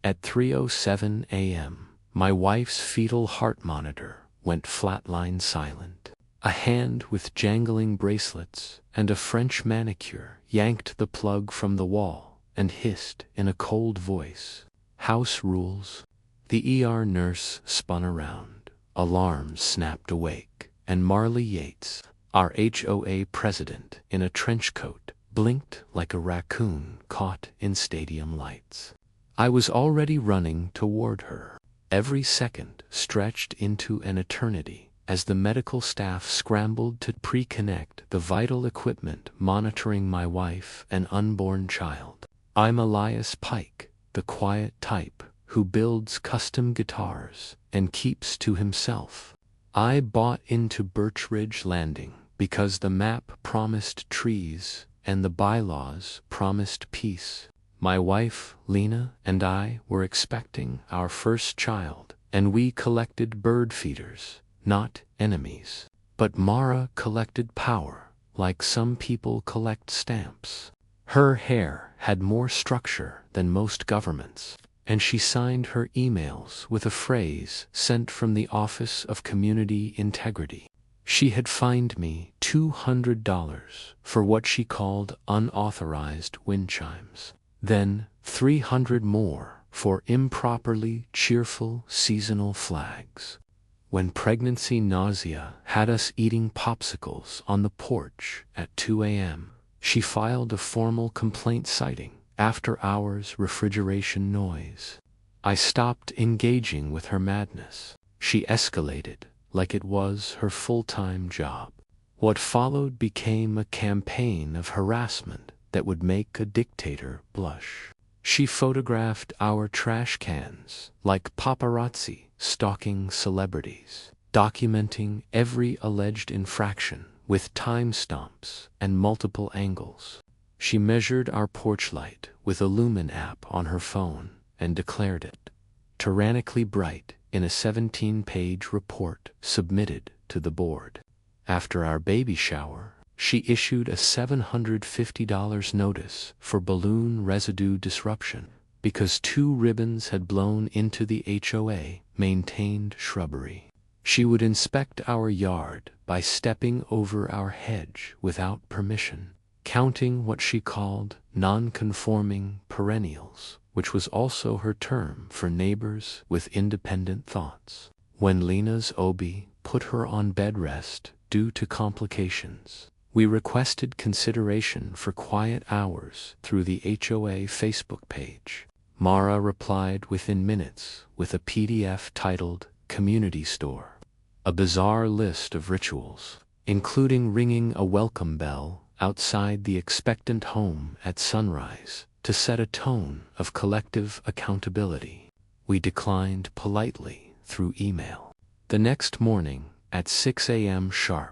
At 3:07 a.m., my wife's fetal heart monitor went flatline silent. A hand with jangling bracelets and a French manicure yanked the plug from the wall and hissed in a cold voice, "House rules." The ER nurse spun around, alarms snapped awake, and Marley Yates, our HOA president in a trench coat, blinked like a raccoon caught in stadium lights. I was already running toward her. Every second stretched into an eternity as the medical staff scrambled to pre-connect the vital equipment monitoring my wife and unborn child. I'm Elias Pike, the quiet type who builds custom guitars and keeps to himself. I bought into Birch Ridge Landing because the map promised trees and the bylaws promised peace. My wife, Lena, and I were expecting our first child, and we collected bird feeders, not enemies. But Mara collected power, like some people collect stamps. Her hair had more structure than most governments, and she signed her emails with a phrase sent from the Office of Community Integrity. She had fined me $200 for what she called unauthorized wind chimes. Then $300 more for improperly cheerful seasonal flags. When pregnancy nausea had us eating popsicles on the porch at 2 a.m., she filed a formal complaint citing after-hours refrigeration noise. I stopped engaging with her madness. She escalated like it was her full-time job. What followed became a campaign of harassment that would make a dictator blush. She photographed our trash cans like paparazzi stalking celebrities, documenting every alleged infraction with timestamps and multiple angles. She measured our porch light with a Lumen app on her phone and declared it tyrannically bright in a 17-page report submitted to the board. After our baby shower, she issued a $750 notice for balloon residue disruption because 2 ribbons had blown into the HOA-maintained shrubbery. She would inspect our yard by stepping over our hedge without permission, counting what she called non-conforming perennials, which was also her term for neighbors with independent thoughts. When Lena's OB put her on bed rest due to complications, we requested consideration for quiet hours through the HOA Facebook page. Mara replied within minutes with a PDF titled Community Store, a bizarre list of rituals, including ringing a welcome bell outside the expectant home at sunrise to set a tone of collective accountability. We declined politely through email. The next morning at 6 a.m. sharp,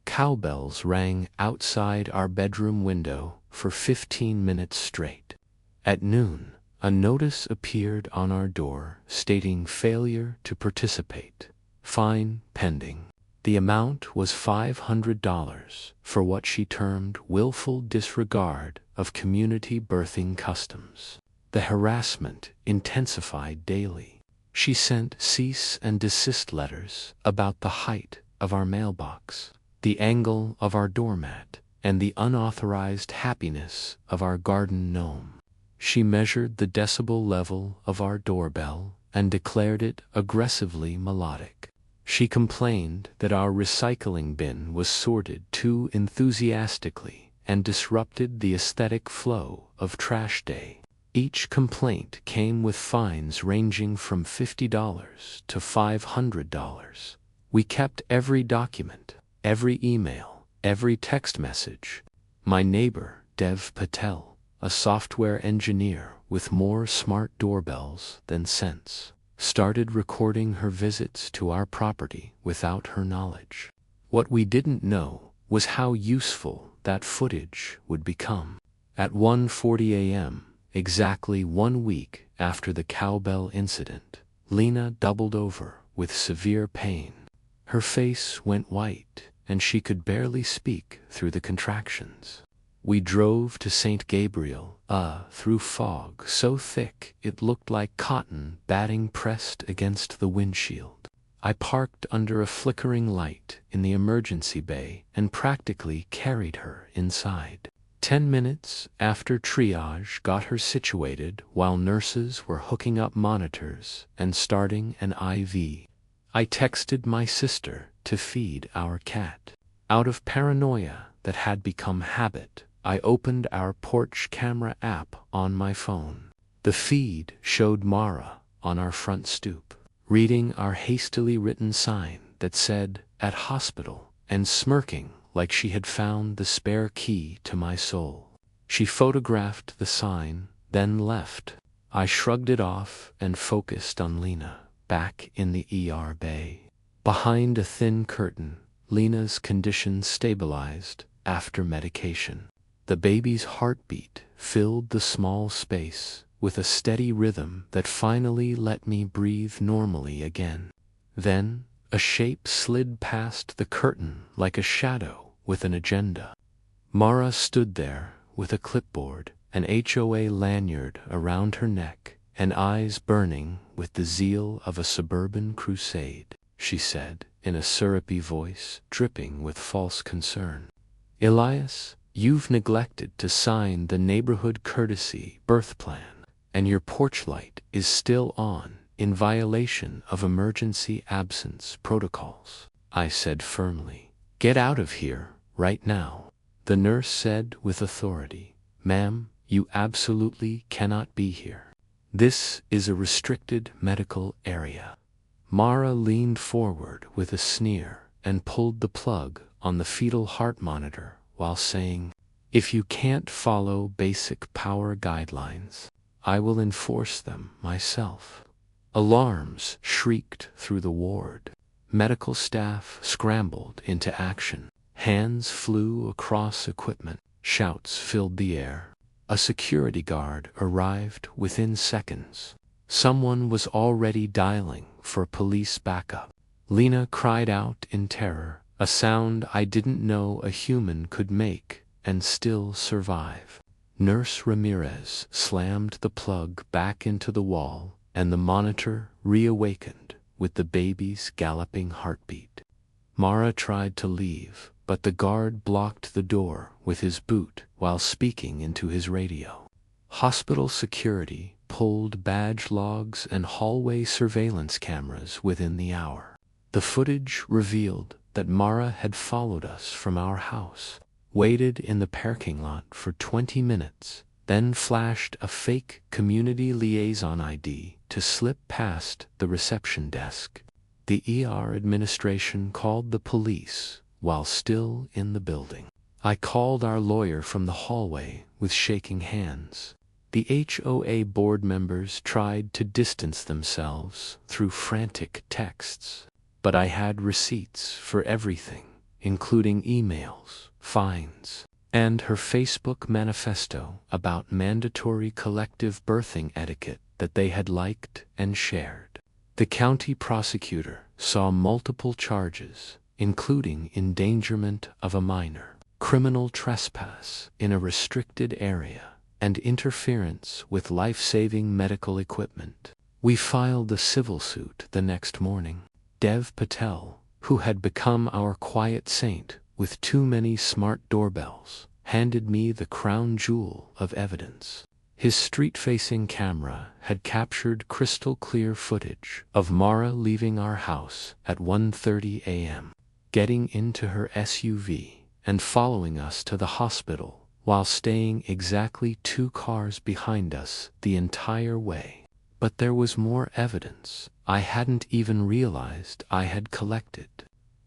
cowbells rang outside our bedroom window for 15 minutes straight. At noon, a notice appeared on our door stating failure to participate, fine pending. The amount was $500 for what she termed willful disregard of community birthing customs. The harassment intensified daily. She sent cease and desist letters about the height of our mailbox, the angle of our doormat, and the unauthorized happiness of our garden gnome. She measured the decibel level of our doorbell and declared it aggressively melodic. She complained that our recycling bin was sorted too enthusiastically and disrupted the aesthetic flow of trash day. Each complaint came with fines ranging from $50 to $500. We kept every document, every email, every text message. My neighbor, Dev Patel, a software engineer with more smart doorbells than sense, started recording her visits to our property without her knowledge. What we didn't know was how useful that footage would become. At 1:40 a.m., exactly 1 week after the cowbell incident, Lena doubled over with severe pain. Her face went white, and she could barely speak through the contractions. We drove to St. Gabriel, through fog so thick it looked like cotton batting pressed against the windshield. I parked under a flickering light in the emergency bay and practically carried her inside. 10 minutes after triage got her situated while nurses were hooking up monitors and starting an IV, I texted my sister to feed our cat. Out of paranoia that had become habit, I opened our porch camera app on my phone. The feed showed Mara on our front stoop, reading our hastily written sign that said, "At hospital," and smirking like she had found the spare key to my soul. She photographed the sign, then left. I shrugged it off and focused on Lena, back in the ER bay. Behind a thin curtain, Lena's condition stabilized after medication. The baby's heartbeat filled the small space with a steady rhythm that finally let me breathe normally again. Then, a shape slid past the curtain like a shadow with an agenda. Mara stood there with a clipboard, an HOA lanyard around her neck, and eyes burning with the zeal of a suburban crusade. She said, in a syrupy voice dripping with false concern, "Elias, you've neglected to sign the neighborhood courtesy birth plan, and your porch light is still on, in violation of emergency absence protocols." I said firmly, "Get out of here, right now." The nurse said with authority, "Ma'am, you absolutely cannot be here. This is a restricted medical area." Mara leaned forward with a sneer and pulled the plug on the fetal heart monitor while saying, "If you can't follow basic power guidelines, I will enforce them myself." Alarms shrieked through the ward. Medical staff scrambled into action. Hands flew across equipment. Shouts filled the air. A security guard arrived within seconds. Someone was already dialing for police backup. Lena cried out in terror, a sound I didn't know a human could make and still survive. Nurse Ramirez slammed the plug back into the wall, and the monitor reawakened with the baby's galloping heartbeat. Mara tried to leave, but the guard blocked the door with his boot while speaking into his radio. Hospital security pulled badge logs and hallway surveillance cameras within the hour. The footage revealed that Mara had followed us from our house, waited in the parking lot for 20 minutes, then flashed a fake community liaison ID to slip past the reception desk. The ER administration called the police while still in the building. I called our lawyer from the hallway with shaking hands. The HOA board members tried to distance themselves through frantic texts, but I had receipts for everything, including emails, fines, and her Facebook manifesto about mandatory collective birthing etiquette that they had liked and shared. The county prosecutor saw multiple charges, including endangerment of a minor, criminal trespass in a restricted area, and interference with life-saving medical equipment. We filed a civil suit the next morning. Dev Patel, who had become our quiet saint with too many smart doorbells, handed me the crown jewel of evidence. His street-facing camera had captured crystal-clear footage of Mara leaving our house at 1:30 a.m., getting into her SUV, and following us to the hospital while staying exactly 2 cars behind us the entire way. But there was more evidence I hadn't even realized I had collected.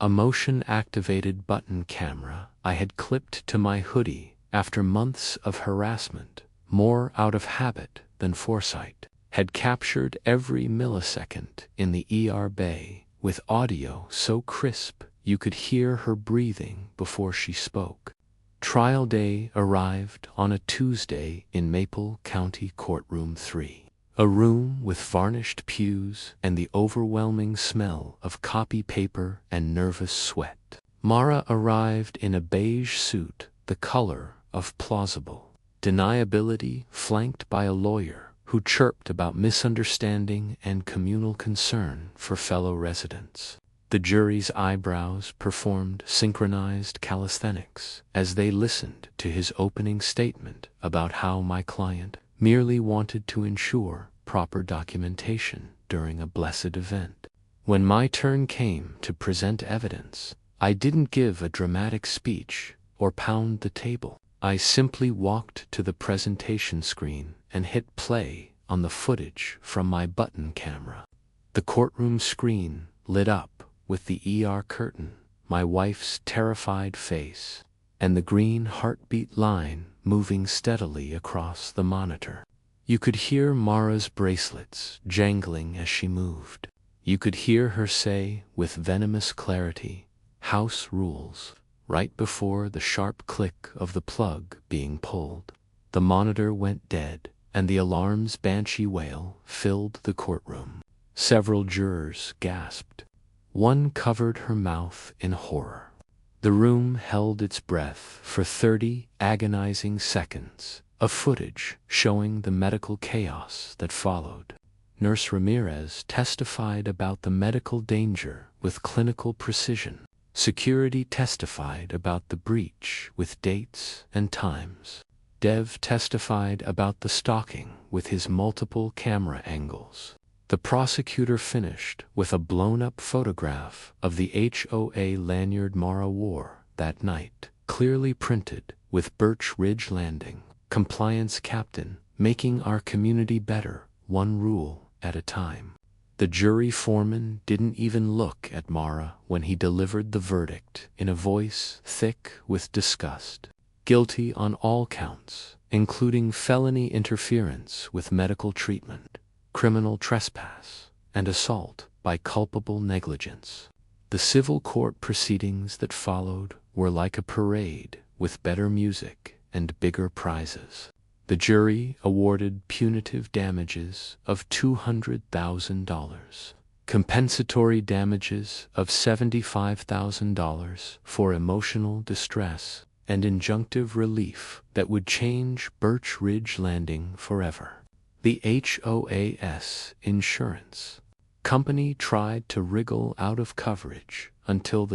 A motion-activated button camera I had clipped to my hoodie after months of harassment, more out of habit than foresight, had captured every millisecond in the ER bay with audio so crisp you could hear her breathing before she spoke. Trial day arrived on a Tuesday in Maple County Courtroom 3. A room with varnished pews and the overwhelming smell of copy paper and nervous sweat. Mara arrived in a beige suit, the color of plausible deniability, flanked by a lawyer who chirped about misunderstanding and communal concern for fellow residents. The jury's eyebrows performed synchronized calisthenics as they listened to his opening statement about how my client merely wanted to ensure proper documentation during a blessed event. When my turn came to present evidence, I didn't give a dramatic speech or pound the table. I simply walked to the presentation screen and hit play on the footage from my button camera. The courtroom screen lit up with the ER curtain, my wife's terrified face, and the green heartbeat line moving steadily across the monitor. You could hear Mara's bracelets jangling as she moved. You could hear her say with venomous clarity, "House rules," right before the sharp click of the plug being pulled. The monitor went dead, and the alarm's banshee wail filled the courtroom. Several jurors gasped. One covered her mouth in horror. The room held its breath for 30 agonizing seconds of footage showing the medical chaos that followed. Nurse Ramirez testified about the medical danger with clinical precision. Security testified about the breach with dates and times. Dev testified about the stalking with his multiple camera angles. The prosecutor finished with a blown-up photograph of the HOA lanyard Mara wore that night, clearly printed with Birch Ridge Landing, compliance captain, making our community better, one rule at a time. The jury foreman didn't even look at Mara when he delivered the verdict in a voice thick with disgust. Guilty on all counts, including felony interference with medical treatment, criminal trespass, and assault by culpable negligence. The civil court proceedings that followed were like a parade with better music and bigger prizes. The jury awarded punitive damages of $200,000, compensatory damages of $75,000 for emotional distress, and injunctive relief that would change Birch Ridge Landing forever. The HOA's insurance company tried to wriggle out of coverage until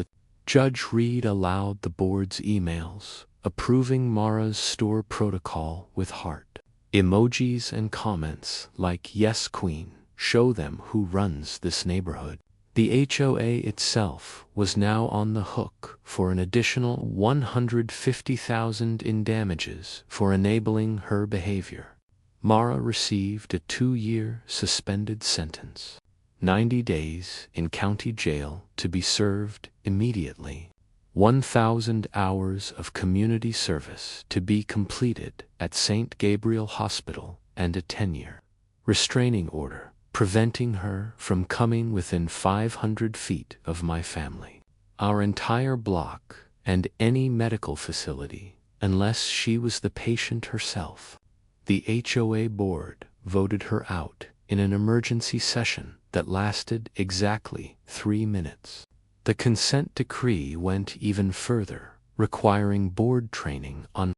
Judge Reed allowed the board's emails approving Mara's store protocol with heart emojis and comments like "Yes, Queen, show them who runs this neighborhood." The HOA itself was now on the hook for an additional $150,000 in damages for enabling her behavior. Mara received a 2-year suspended sentence, 90 days in county jail to be served immediately, 1,000 hours of community service to be completed at St. Gabriel Hospital, and a 10-year restraining order preventing her from coming within 500 feet of my family, our entire block, and any medical facility, unless she was the patient herself. The HOA board voted her out in an emergency session that lasted exactly 3 minutes. The consent decree went even further, requiring board training on